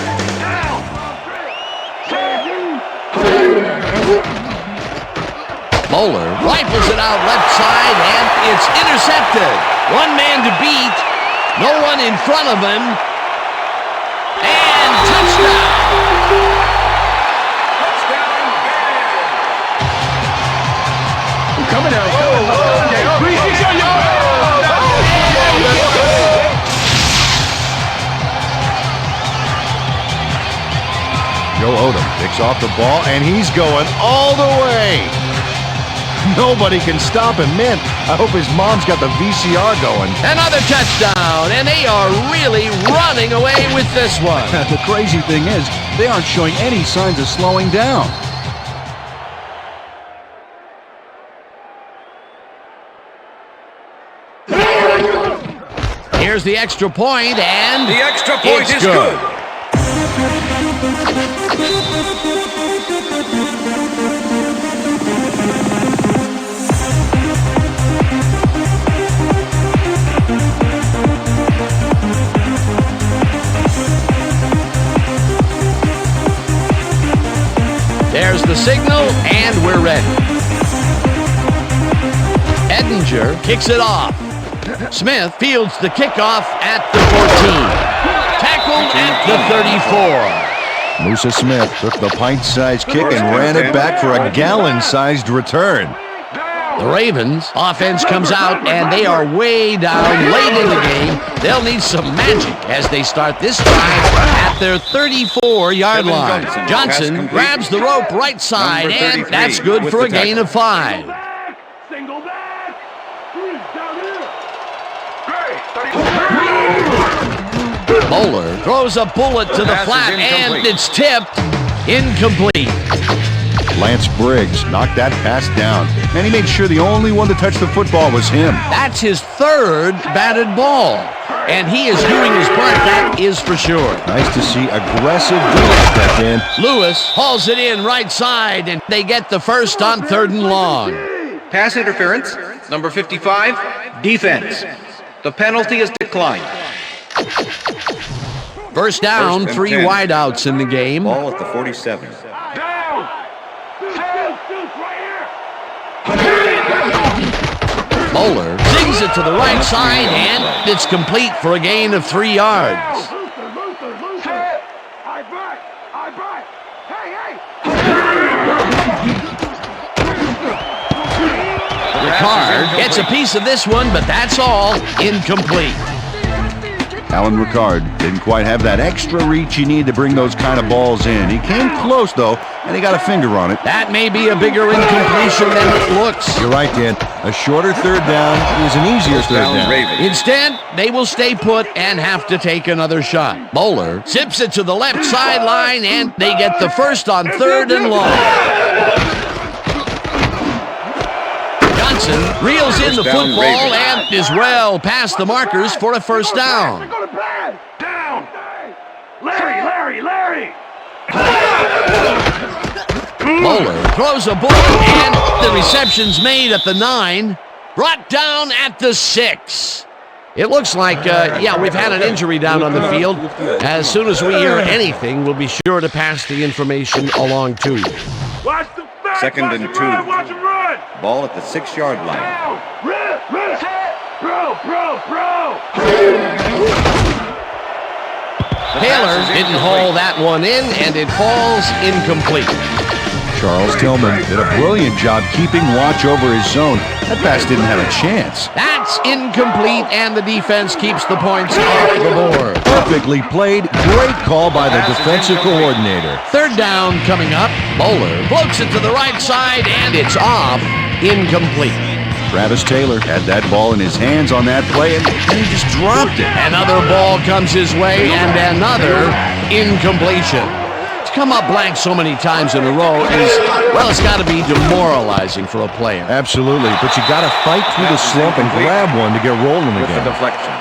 Bowler rifles it out left side, and it's intercepted. One man to beat, no one in front of him, and touchdown. Coming out. Joe Odom picks off the ball, and he's going all the way. Nobody can stop him. Man, I hope his mom's got the VCR going. Another touchdown, and they are really running away with this one. The crazy thing is, they aren't showing any signs of slowing down. Here's the extra point, and the extra point is good. There's the signal, and we're ready. Edinger kicks it off. Smith fields the kickoff at the 14. Tackled at the 34. Musa Smith took the pint-sized kick and ran it back for a gallon-sized return. The Ravens offense comes out, and they are way down late in the game. They'll need some magic as they start this drive at their 34-yard line. Johnson grabs the rope right side, and that's good for a gain of 5. Bowler throws a bullet to the flat, and it's tipped. Incomplete. Lance Briggs knocked that pass down, and he made sure the only one to touch the football was him. That's his third batted ball, and he is doing his part, that is for sure. Nice to see aggressive defense step in. Lewis hauls it in right side, and they get the first on 3rd and long. Pass interference, number 55, defense. The penalty is declined. First down, 3 wideouts in the game. Ball at the 47. Bowler zings it to the right side, and it's complete for a gain of 3 yards. Ricard gets a piece of this one, but that's all. Incomplete. Alan Ricard didn't quite have that extra reach you need to bring those kind of balls in. He came close, though, and he got a finger on it. That may be a bigger incompletion than it looks. You're right, Dan. A shorter third down is an easier third down. Instead, they will stay put and have to take another shot. Bowler zips it to the left sideline, and they get the first on 3rd and long. Johnson reels in the football and is well past the markers for a first down. Down! Larry! Bowler throws a bullet, and the reception's made at the 9, brought down at the 6. It looks like, we've had an injury down on the field. As soon as we hear anything, we'll be sure to pass the information along to you. Second and 2. Ball at the 6-yard line. Taylor didn't haul that one in, and it falls incomplete. Charles Tillman did a brilliant job keeping watch over his zone. That pass didn't have a chance. That's incomplete, and the defense keeps the points off the board. Perfectly played. Great call by the defensive coordinator. Third down coming up. Bowler floats it to the right side, and it's off. Incomplete. Travis Taylor had that ball in his hands on that play, and he just dropped it. Another ball comes his way, and another incompletion. To come up blank so many times in a row is, well, it's got to be demoralizing for a player. Absolutely, but you got to fight through the slump and grab one to get rolling With again. the deflection.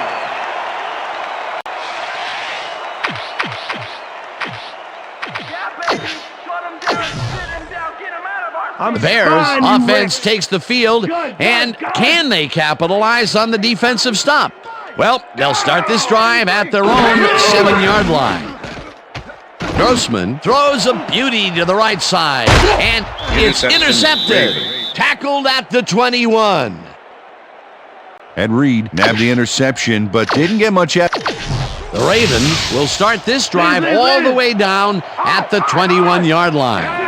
Bears offense takes the field, and can they capitalize on the defensive stop? Well, they'll start this drive at their own 7-yard line. Grossman throws a beauty to the right side, and it's intercepted. Tackled at the 21. Ed Reed nabbed the interception, but didn't get much at. The Ravens will start this drive all the way down at the 21-yard line.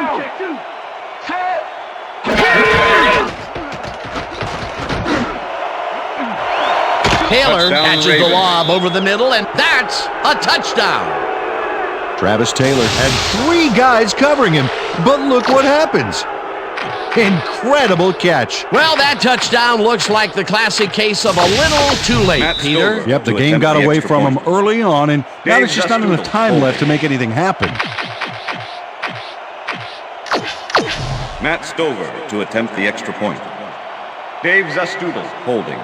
Taylor catches the lob over the middle, and that's a touchdown. Travis Taylor had 3 guys covering him, but look what happens. Incredible catch. Well, that touchdown looks like the classic case of a little too late, Peter. Yep, the game got away from him early on, and now there's just not enough time left to make anything happen. Matt Stover to attempt the extra point. Dave Zastudel holding.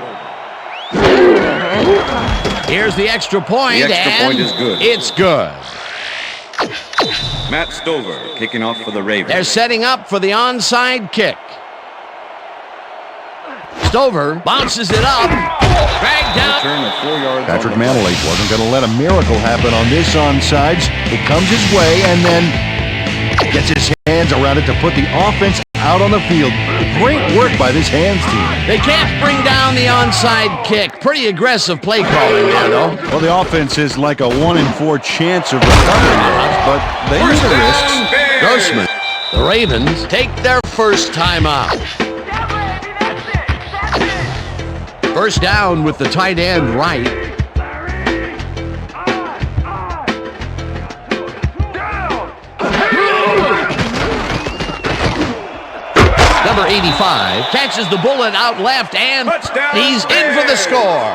Here's the extra point, The extra point is good. It's good. Matt Stover kicking off for the Ravens. They're setting up for the onside kick. Stover bounces it up, dragged out. Return of 4 yards. Patrick Manley wasn't going to let a miracle happen on this onside. It comes his way and then gets his hands around it to put the offense out on the field. Great work by this hands team. They can't bring down the onside kick. Pretty aggressive play calling there, though. Well, the offense is like a 1 in 4 chance of recovering those, but they knew the risks. Grossman. The Ravens take their first time out. First down with the tight end right. Number 85 catches the bullet out left, and he's in for the score.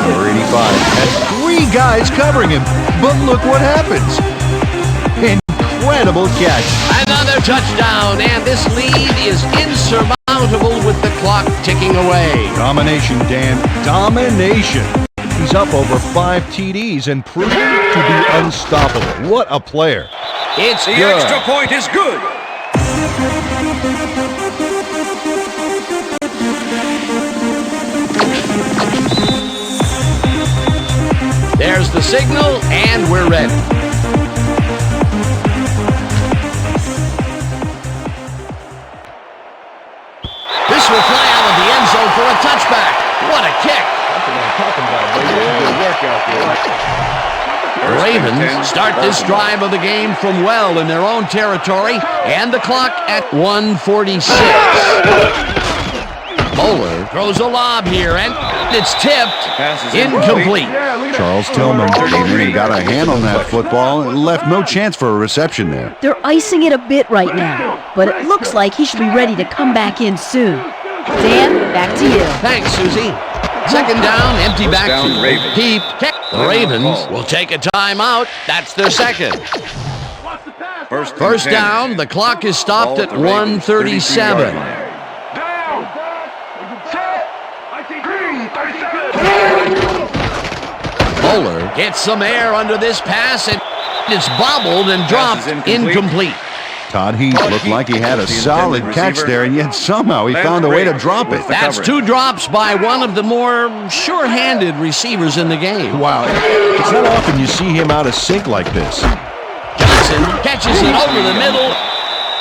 Number 85 had 3 guys covering him, but look what happens. Incredible catch. Another touchdown, and this lead is insurmountable with the clock ticking away. Domination, Dan. Domination. He's up over 5 TDs and proven to be unstoppable. What a player. It's The good. extra point is good. There's the signal, and we're ready. This will fly out of the end zone for a touchback. What a kick. The Ravens start this drive of the game from well in their own territory, and the clock at 1:46. Bowler throws a lob here, and it's tipped. Incomplete. Charles Tillman even got a hand on that football and left no chance for a reception there. They're icing it a bit right now, but it looks like he should be ready to come back in soon. Dan, back to you. Thanks, Susie. Second down, empty backfield. Ravens. Keep. The Ravens will take a timeout. That's their second. First down, the clock is stopped at 1:37. Bowler gets some air under this pass, and it's bobbled and dropped. Incomplete. Todd Heath looked like he had a solid catch there, and yet somehow he found a way to drop it. That's 2 drops by one of the more sure-handed receivers in the game. Wow, it's not often you see him out of sync like this. Johnson catches it over the middle.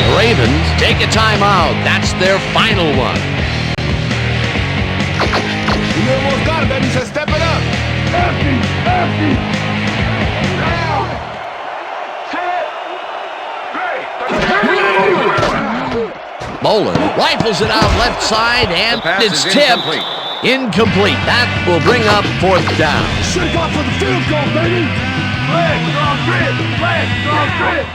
The Ravens take a timeout. That's their final one. You almost got it, baby, so step it up. Moeller rifles it out left side, and it's tipped. Incomplete. That will bring up fourth down. Should have gone for the field goal, baby. Flag, strong grip. Flag, strong grip.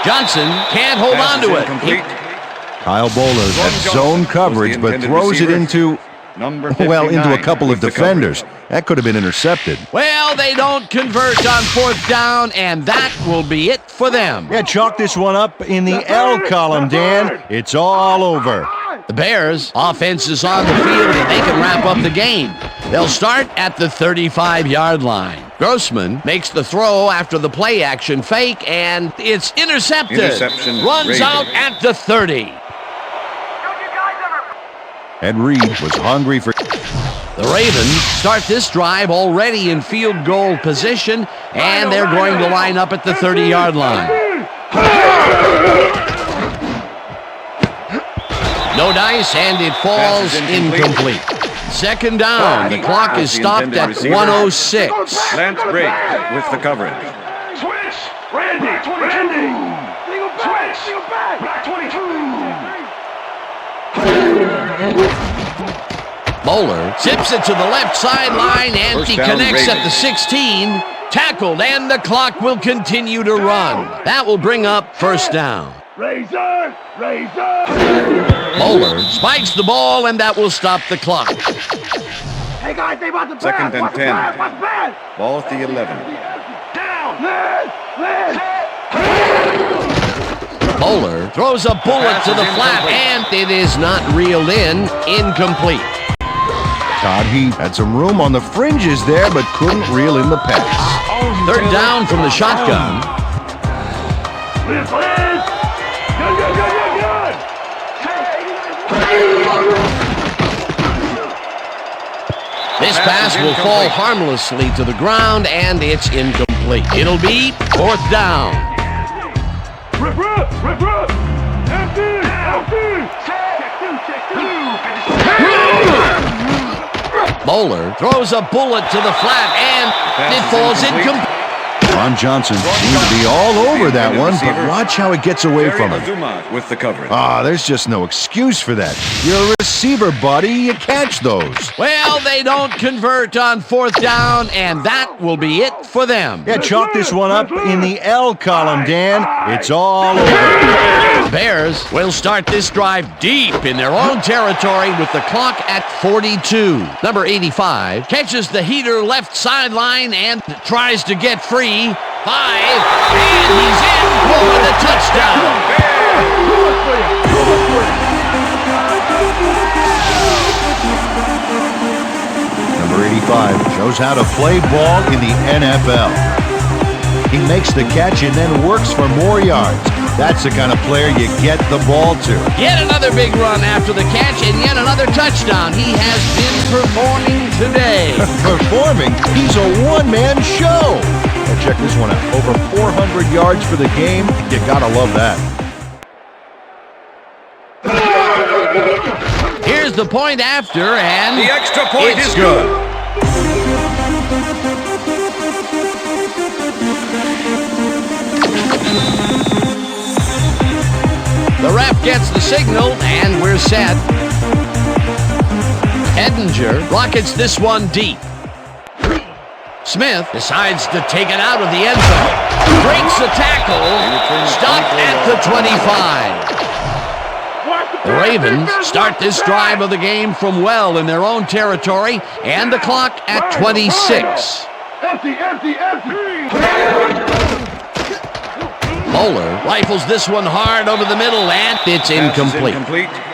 Johnson can't hold on to it. Kyle Bowler has zone coverage, but throws it into a couple of defenders. That could have been intercepted. Well, they don't convert on fourth down, and that will be it for them. Yeah, chalk this one up in the L column, Dan. It's all over. The Bears' offense is on the field, and they can wrap up the game. They'll start at the 35-yard line. Grossman makes the throw after the play-action fake, and it's intercepted. Runs out at the 30. Ed Reed was hungry for... The Ravens start this drive already in field goal position, and they're going to line up at the 30-yard line. No dice, and it falls incomplete. Second down. The clock is stopped at 1:06. Lance Brake with the coverage. Switch. Randy. Switch. Back 22. Moeller zips it to the left sideline, and he connects at the 16. Tackled, and the clock will continue to run. That will bring up first down. Razor. Moeller spikes the ball, and that will stop the clock. Hey guys, they about to Second and 10. What's bad? Ball at the 11. Down. Moeller throws a bullet to the flat, and it is not reeled in. Incomplete. Todd Heath had some room on the fringes there, but couldn't reel in the pass. Third down from the shotgun. Good. This pass will fall harmlessly to the ground, and it's incomplete. It'll be fourth down. Rip. Empty. Moeller throws a bullet to the flat, and it falls incomplete. Ron Johnson seemed to be all over that one, but watch how it gets away from him. With the coverage. There's just no excuse for that. You're a receiver, buddy. You catch those. Well, they don't convert on fourth down, and that will be it for them. Yeah, chalk this one up in the L column, Dan. It's all over. Bears will start this drive deep in their own territory with the clock at 42. Number 85 catches the heater left sideline and tries to get free. 5, and he's in for the touchdown. Number 85 shows how to play ball in the NFL. He makes the catch and then works for more yards. That's the kind of player you get the ball to. Yet another big run after the catch, and yet another touchdown. He has been performing today. Performing? He's a one-man show. And check this one out. Over 400 yards for the game. You gotta love that. Here's the point after, and the extra point is good. The ref gets the signal, and we're set. Edinger rockets this one deep. Smith decides to take it out of the end zone. Breaks the tackle. Stopped at the 25. The Ravens start this drive of the game from well in their own territory, and the clock at 26. Empty. Moeller rifles this one hard over the middle, and it's incomplete.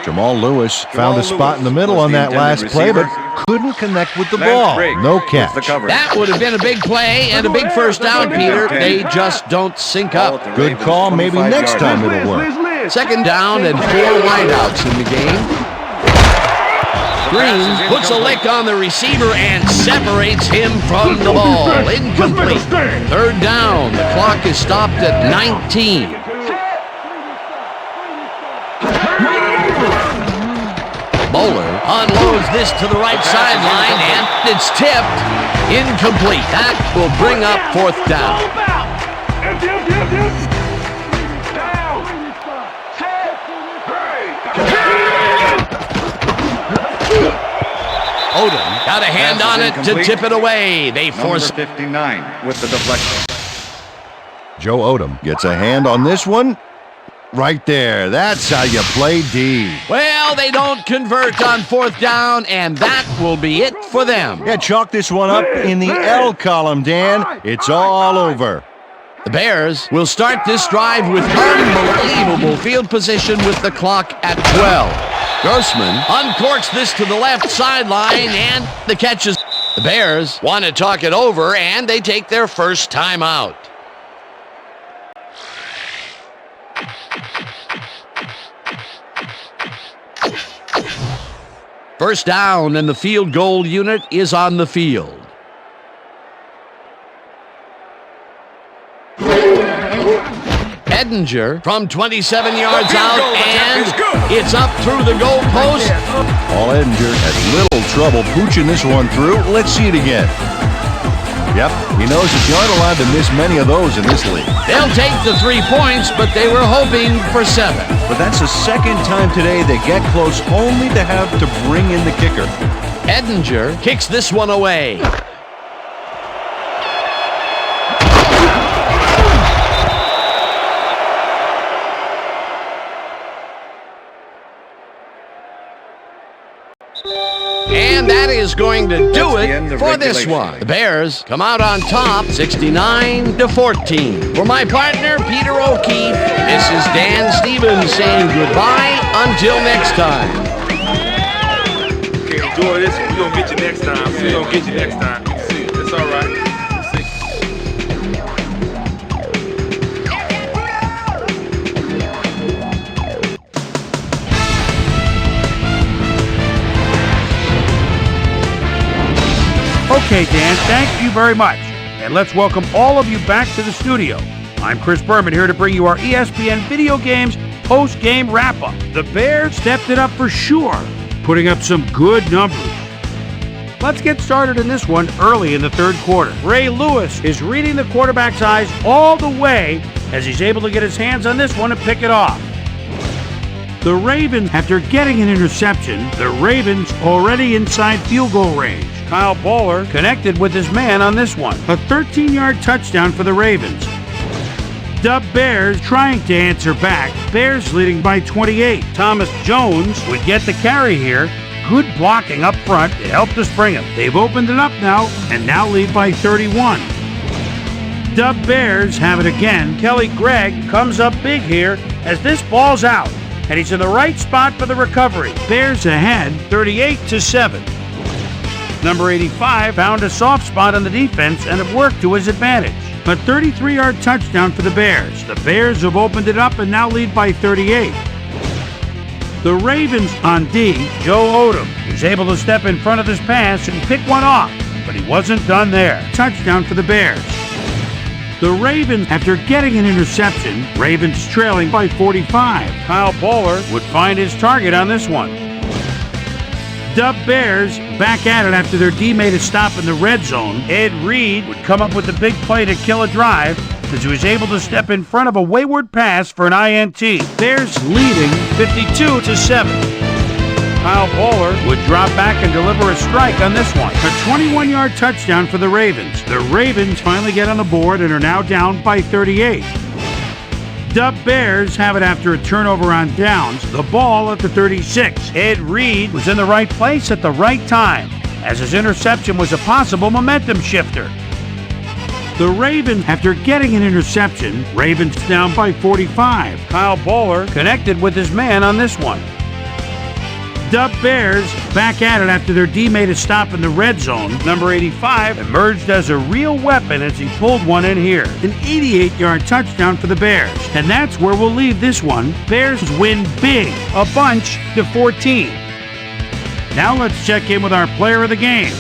Jamal Lewis found a spot in the middle on that last play, but couldn't connect with the ball. No catch. That would have been a big play and a big first down, Peter. They just don't sync up. Good call. Maybe next time it'll work. Second down and 4 wideouts in the game. Green puts a lick on the receiver and separates him from the ball. Incomplete. Third down. The clock is stopped at 19. Moeller unloads this to the right sideline, and it's tipped. Incomplete. That will bring up fourth down. Odom got a hand on it to tip it away. They force 59 with the deflection. Joe Odom gets a hand on this one. Right there. That's how you play D. Well, they don't convert on fourth down, and that will be it for them. Yeah, chalk this one up in the L column, Dan. It's all over. The Bears will start this drive with unbelievable field position with the clock at 12. Grossman uncorks this to the left sideline, and the catch is... The Bears want to talk it over, and they take their first timeout. First down, and the field goal unit is on the field. Edinger from 27 yards out, and it's up through the goal post. Paul Edinger has little trouble pooching this one through. Let's see it again. Yep, he knows that you aren't allowed to miss many of those in this league. They'll take the 3 points, but they were hoping for 7. But that's the second time today they get close, only to have to bring in the kicker. Edinger kicks this one away. And that is going to do it for this one. The Bears come out on top, 69-14. For my partner, Peter O'Keefe, this is Dan Stevens saying goodbye until next time. Okay, enjoy this. We're going to get you next time. We're going to get you next time. See, it's all right. Okay, Dan, thank you very much. And let's welcome all of you back to the studio. I'm Chris Berman here to bring you our ESPN Video Games post-game wrap-up. The Bears stepped it up for sure, putting up some good numbers. Let's get started in this one early in the third quarter. Ray Lewis is reading the quarterback's eyes all the way as he's able to get his hands on this one and pick it off. The Ravens, after getting an interception, the Ravens already inside field goal range. Kyle Bowler connected with his man on this one. A 13-yard touchdown for the Ravens. The Bears trying to answer back. Bears leading by 28. Thomas Jones would get the carry here. Good blocking up front to help to spring him. They've opened it up now and now lead by 31. The Bears have it again. Kelly Gregg comes up big here as this ball's out, and he's in the right spot for the recovery. Bears ahead 38-7. Number 85 found a soft spot on the defense and it worked to his advantage. A 33-yard touchdown for the Bears. The Bears have opened it up and now lead by 38. The Ravens on D, Joe Odom was able to step in front of this pass and pick one off, but he wasn't done there. Touchdown for the Bears. The Ravens, after getting an interception, Ravens trailing by 45. Kyle Bowler would find his target on this one. The Bears back at it after their D made a stop in the red zone. Ed Reed would come up with the big play to kill a drive as he was able to step in front of a wayward pass for an INT. Bears leading 52-7. Kyle Bowler would drop back and deliver a strike on this one. A 21-yard touchdown for the Ravens. The Ravens finally get on the board and are now down by 38. The Bears have it after a turnover on downs. The ball at the 36. Ed Reed was in the right place at the right time, as his interception was a possible momentum shifter. The Ravens, after getting an interception, Ravens down by 45. Kyle Bowler connected with his man on this one. The Bears back at it after their D made a stop in the red zone. Number 85 emerged as a real weapon as he pulled one in here. An 88-yard touchdown for the Bears. And that's where we'll leave this one. Bears win big, a bunch to 14. Now let's check in with our player of the game.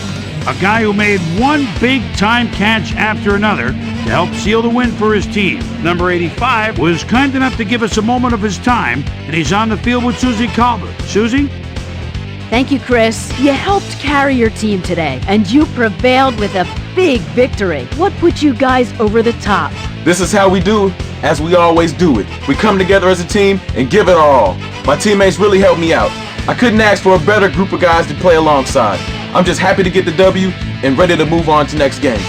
A guy who made one big-time catch after another to help seal the win for his team. Number 85 was kind enough to give us a moment of his time, and he's on the field with Susie Colbert. Susie? Thank you, Chris. You helped carry your team today, and you prevailed with a big victory. What put you guys over the top? This is how we do it, as we always do it. We come together as a team and give it our all. My teammates really helped me out. I couldn't ask for a better group of guys to play alongside. I'm just happy to get the W and ready to move on to next game.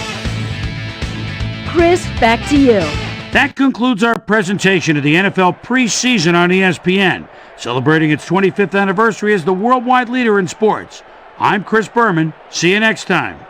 Chris, back to you. That concludes our presentation of the NFL preseason on ESPN, celebrating its 25th anniversary as the worldwide leader in sports. I'm Chris Berman. See you next time.